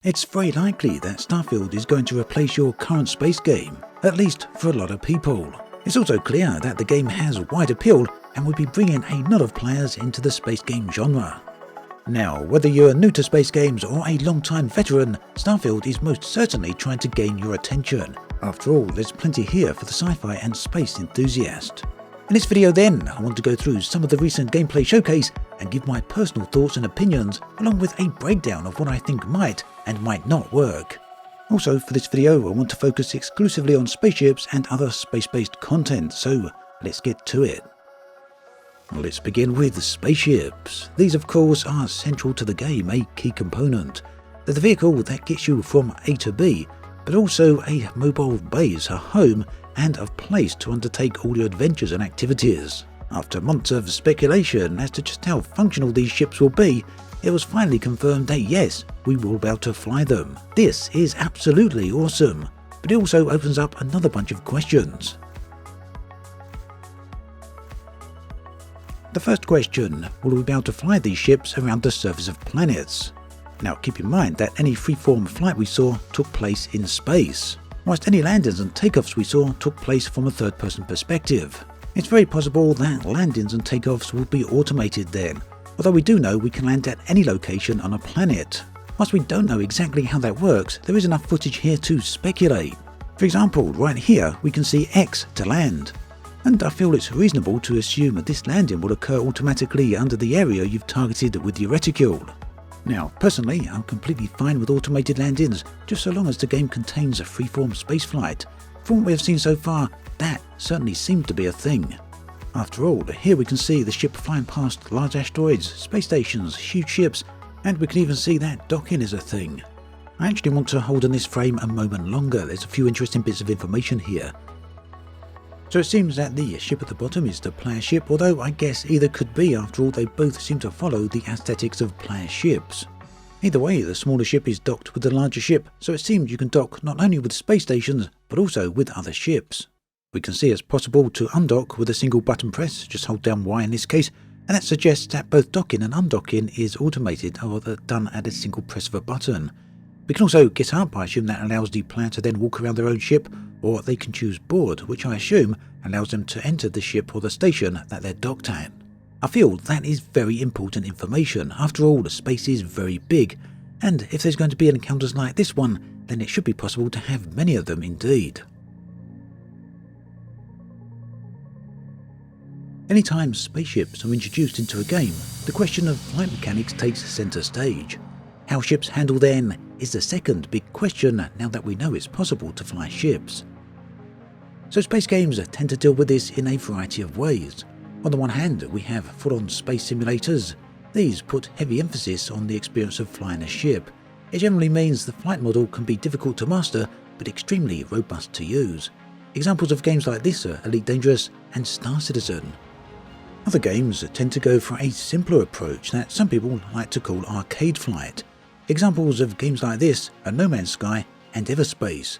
It's very likely that Starfield is going to replace your current space game, at least for a lot of people. It's also clear that the game has wide appeal and will be bringing a lot of players into the space game genre. Now, whether you're new to space games or a long-time veteran, Starfield is most certainly trying to gain your attention. After all, there's plenty here for the sci-fi and space enthusiast. In this video then, I want to go through some of the recent gameplay showcase and give my personal thoughts and opinions, along with a breakdown of what I think might and might not work. Also, for this video, I want to focus exclusively on spaceships and other space-based content, so let's get to it. Let's begin with spaceships. These of course are central to the game, a key component. They're the vehicle that gets you from A to B, but also a mobile base, a home, and a place to undertake all your adventures and activities. After months of speculation as to just how functional these ships will be, it was finally confirmed that yes, we will be able to fly them. This is absolutely awesome, but it also opens up another bunch of questions. The first question, will we be able to fly these ships around the surface of planets? Now keep in mind that any freeform flight we saw took place in space, whilst any landings and takeoffs we saw took place from a third-person perspective. It's very possible that landings and takeoffs will be automated then, although we do know we can land at any location on a planet. Whilst we don't know exactly how that works, there is enough footage here to speculate. For example, right here we can see X to land, and I feel it's reasonable to assume that this landing will occur automatically under the area you've targeted with your reticule. Now, personally, I'm completely fine with automated landings, just so long as the game contains a freeform spaceflight. From what we have seen so far, that certainly seemed to be a thing. After all, here we can see the ship flying past large asteroids, space stations, huge ships, and we can even see that docking is a thing. I actually want to hold on this frame a moment longer. There's a few interesting bits of information here. So it seems that the ship at the bottom is the player ship, although I guess either could be. After all, they both seem to follow the aesthetics of player ships. Either way, the smaller ship is docked with the larger ship, so it seems you can dock not only with space stations, but also with other ships. We can see it's possible to undock with a single button press, just hold down Y in this case, and that suggests that both docking and undocking is automated or done at a single press of a button. We can also get up. I assume that allows the player to then walk around their own ship, or they can choose board, which I assume allows them to enter the ship or the station that they're docked at. I feel that is very important information. After all, the space is very big, and if there's going to be encounters like this one, then it should be possible to have many of them indeed. Anytime spaceships are introduced into a game, the question of flight mechanics takes centre stage. How ships handle then is the second big question now that we know it's possible to fly ships. So space games tend to deal with this in a variety of ways. On the one hand, we have full-on space simulators. These put heavy emphasis on the experience of flying a ship. It generally means the flight model can be difficult to master, but extremely robust to use. Examples of games like this are Elite Dangerous and Star Citizen. Other games tend to go for a simpler approach that some people like to call arcade flight. Examples of games like this are No Man's Sky and Everspace.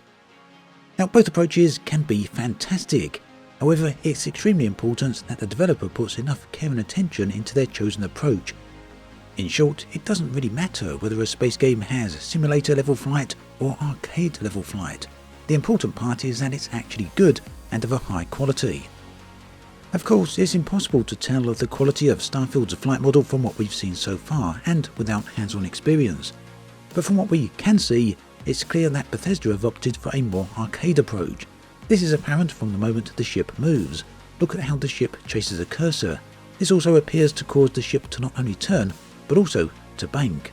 Now, both approaches can be fantastic. However, it's extremely important that the developer puts enough care and attention into their chosen approach. In short, it doesn't really matter whether a space game has simulator-level flight or arcade-level flight. The important part is that it's actually good and of a high quality. Of course, it's impossible to tell the quality of Starfield's flight model from what we've seen so far, and without hands-on experience. But from what we can see, it's clear that Bethesda have opted for a more arcade approach. This is apparent from the moment the ship moves. Look at how the ship chases a cursor. This also appears to cause the ship to not only turn, but also to bank.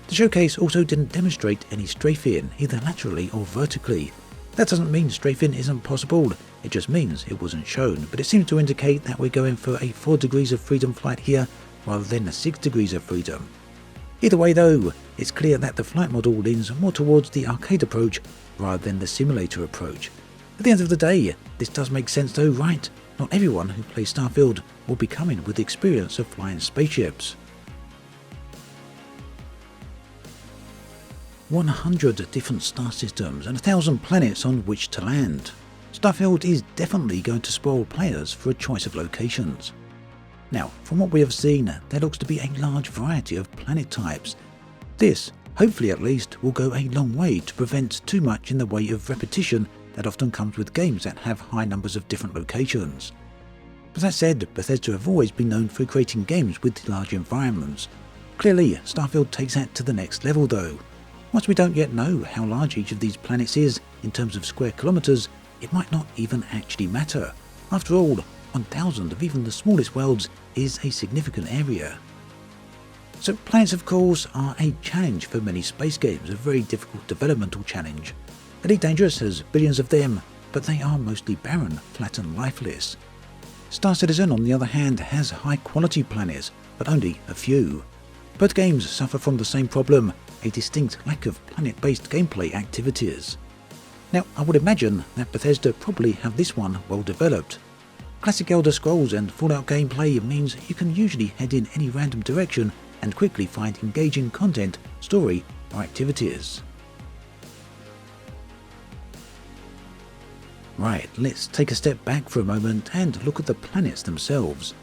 The showcase also didn't demonstrate any strafing, either laterally or vertically. That doesn't mean strafing isn't possible, it just means it wasn't shown, but it seems to indicate that we're going for a 4 degrees of freedom flight here, rather than a 6 degrees of freedom. Either way though, it's clear that the flight model leans more towards the arcade approach, rather than the simulator approach. At the end of the day, this does make sense though, right? Not everyone who plays Starfield will be coming with the experience of flying spaceships. 100 different star systems and 1,000 planets on which to land. Starfield is definitely going to spoil players for a choice of locations. Now, from what we have seen, there looks to be a large variety of planet types. This hopefully at least, will go a long way to prevent too much in the way of repetition that often comes with games that have high numbers of different locations. But that said, Bethesda have always been known for creating games with large environments. Clearly, Starfield takes that to the next level though. Whilst we don't yet know how large each of these planets is in terms of square kilometres, it might not even actually matter. After all, 1,000 of even the smallest worlds is a significant area. So planets of course are a challenge for many space games, a very difficult developmental challenge. Elite Dangerous has billions of them, but they are mostly barren, flat and lifeless. Star Citizen on the other hand has high quality planets, but only a few. Both games suffer from the same problem, a distinct lack of planet-based gameplay activities. Now I would imagine that Bethesda probably have this one well developed. Classic Elder Scrolls and Fallout gameplay means you can usually head in any random direction and quickly find engaging content, story or activities. Right, let's take a step back for a moment and look at the planets themselves.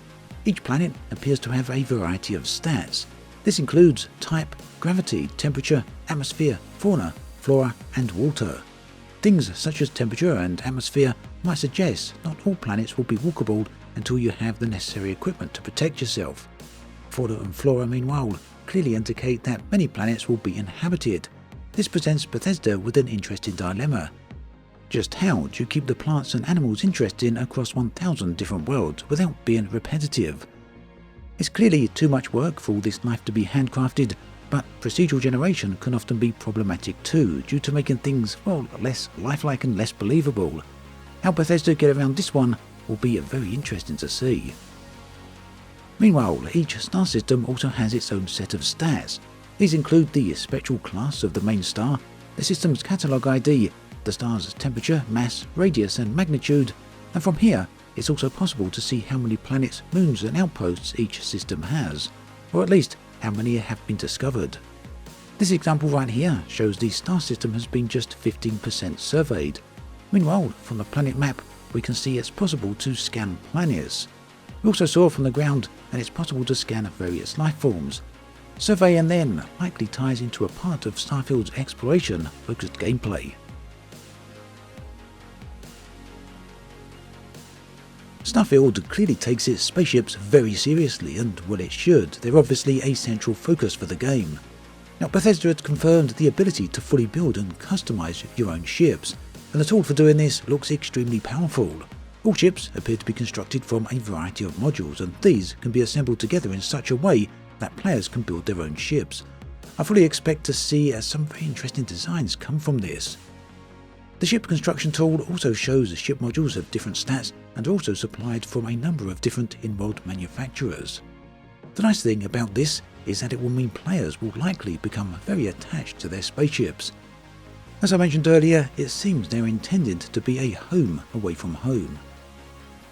Each planet appears to have a variety of stats. This includes type, gravity, temperature, atmosphere, fauna, flora and water. Things such as temperature and atmosphere might suggest not all planets will be walkable until you have the necessary equipment to protect yourself. Fauna and flora, meanwhile, clearly indicate that many planets will be inhabited. This presents Bethesda with an interesting dilemma. Just how do you keep the plants and animals interesting across 1,000 different worlds without being repetitive? It's clearly too much work for all this life to be handcrafted, but procedural generation can often be problematic too, due to making things, well, less lifelike and less believable. How Bethesda get around this one will be very interesting to see. Meanwhile, each star system also has its own set of stats. These include the spectral class of the main star, the system's catalogue ID, the star's temperature, mass, radius and magnitude, and from here it's also possible to see how many planets, moons and outposts each system has, or at least how many have been discovered. This example right here shows the star system has been just 15% surveyed. Meanwhile, from the planet map we can see it's possible to scan planets. We also saw from the ground that it's possible to scan various life forms. Survey and then likely ties into a part of Starfield's exploration-focused gameplay. Starfield clearly takes its spaceships very seriously, and well it should. They're obviously a central focus for the game. Now Bethesda had confirmed the ability to fully build and customize your own ships, and the tool for doing this looks extremely powerful. All ships appear to be constructed from a variety of modules, and these can be assembled together in such a way that players can build their own ships. I fully expect to see some very interesting designs come from this. The ship construction tool also shows ship modules of different stats and are also supplied from a number of different in-world manufacturers. The nice thing about this is that it will mean players will likely become very attached to their spaceships. As I mentioned earlier, it seems they're intended to be a home away from home.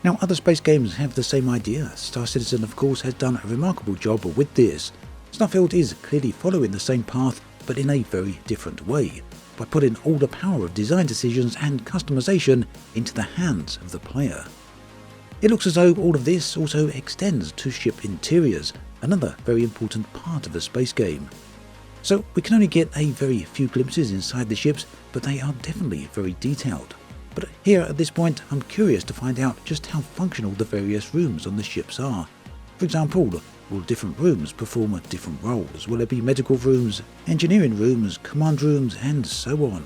Now other space games have the same idea. Star Citizen of course has done a remarkable job with this. Starfield is clearly following the same path but in a very different way, by putting all the power of design decisions and customization into the hands of the player. It looks as though all of this also extends to ship interiors, another very important part of a space game. So we can only get a very few glimpses inside the ships, but they are definitely very detailed. But here at this point I'm curious to find out just how functional the various rooms on the ships are. For example, will different rooms perform different roles? Will there be medical rooms, engineering rooms, command rooms and so on?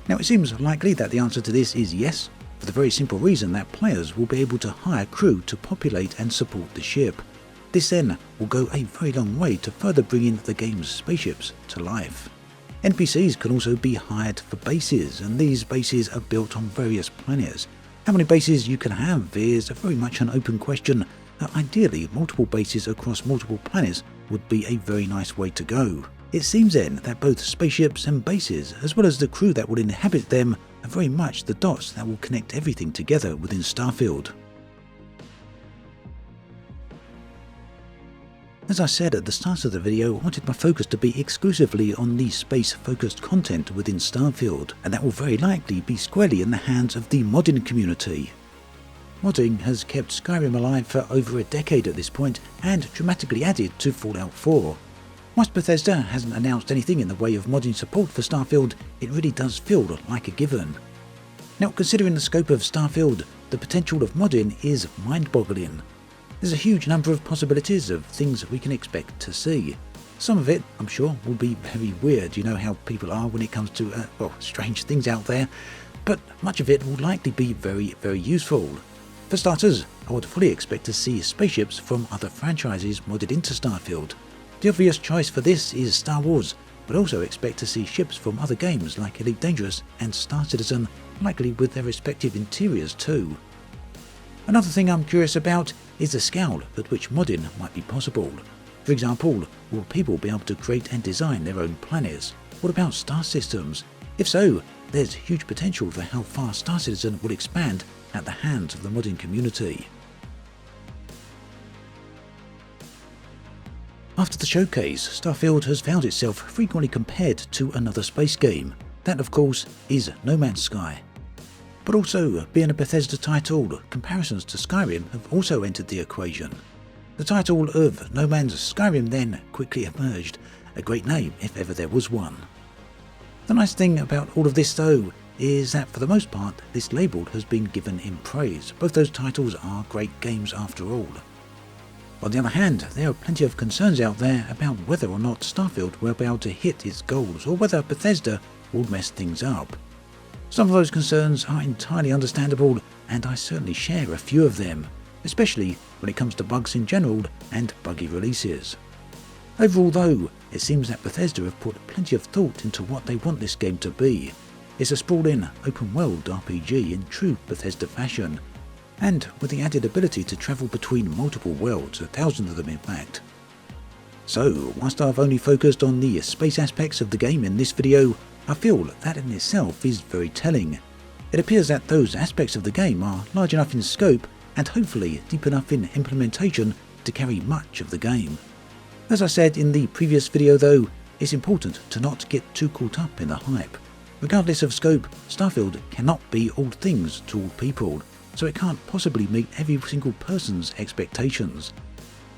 Now it seems likely that the answer to this is yes, for the very simple reason that players will be able to hire crew to populate and support the ship. This then will go a very long way to further bringing the game's spaceships to life. NPCs can also be hired for bases, and these bases are built on various planets. How many bases you can have is very much an open question. Ideally, multiple bases across multiple planets would be a very nice way to go. It seems then that both spaceships and bases, as well as the crew that will inhabit them, are very much the dots that will connect everything together within Starfield. As I said at the start of the video, I wanted my focus to be exclusively on the space-focused content within Starfield, and that will very likely be squarely in the hands of the modding community. Modding has kept Skyrim alive for over a decade at this point, and dramatically added to Fallout 4. Whilst Bethesda hasn't announced anything in the way of modding support for Starfield, it really does feel like a given. Now, considering the scope of Starfield, the potential of modding is mind-boggling. There's a huge number of possibilities of things we can expect to see. Some of it, I'm sure, will be very weird. You know how people are when it comes to, strange things out there. But much of it will likely be very, very useful. For starters, I would fully expect to see spaceships from other franchises modded into Starfield. The obvious choice for this is Star Wars, but also expect to see ships from other games like Elite Dangerous and Star Citizen, likely with their respective interiors too. Another thing I'm curious about is the scale at which modding might be possible. For example, will people be able to create and design their own planets? What about star systems? If so, there's huge potential for how far Star Citizen will expand at the hands of the modding community. After the showcase, Starfield has found itself frequently compared to another space game. That, of course, is No Man's Sky. But also, being a Bethesda title, comparisons to Skyrim have also entered the equation. The title of No Man's Skyrim then quickly emerged, a great name if ever there was one. The nice thing about all of this though, is that for the most part, this label has been given in praise. Both those titles are great games after all. On the other hand, there are plenty of concerns out there about whether or not Starfield will be able to hit its goals or whether Bethesda will mess things up. Some of those concerns are entirely understandable, and I certainly share a few of them, especially when it comes to bugs in general and buggy releases. Overall though, it seems that Bethesda have put plenty of thought into what they want this game to be. It's a sprawling, open-world RPG in true Bethesda fashion, and with the added ability to travel between multiple worlds, 1,000 of them in fact. So, whilst I've only focused on the space aspects of the game in this video, I feel that in itself is very telling. It appears that those aspects of the game are large enough in scope and hopefully deep enough in implementation to carry much of the game. As I said in the previous video though, it's important to not get too caught up in the hype. Regardless of scope, Starfield cannot be all things to all people, so it can't possibly meet every single person's expectations.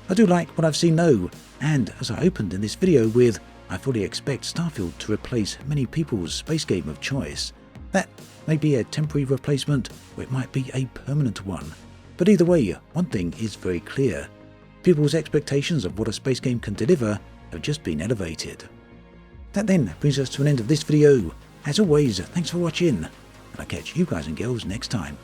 I do like what I've seen though, and as I opened in this video with, I fully expect Starfield to replace many people's space game of choice. That may be a temporary replacement, or it might be a permanent one. But either way, one thing is very clear. People's expectations of what a space game can deliver have just been elevated. That then brings us to an end of this video. As always, thanks for watching, and I'll catch you guys and girls next time.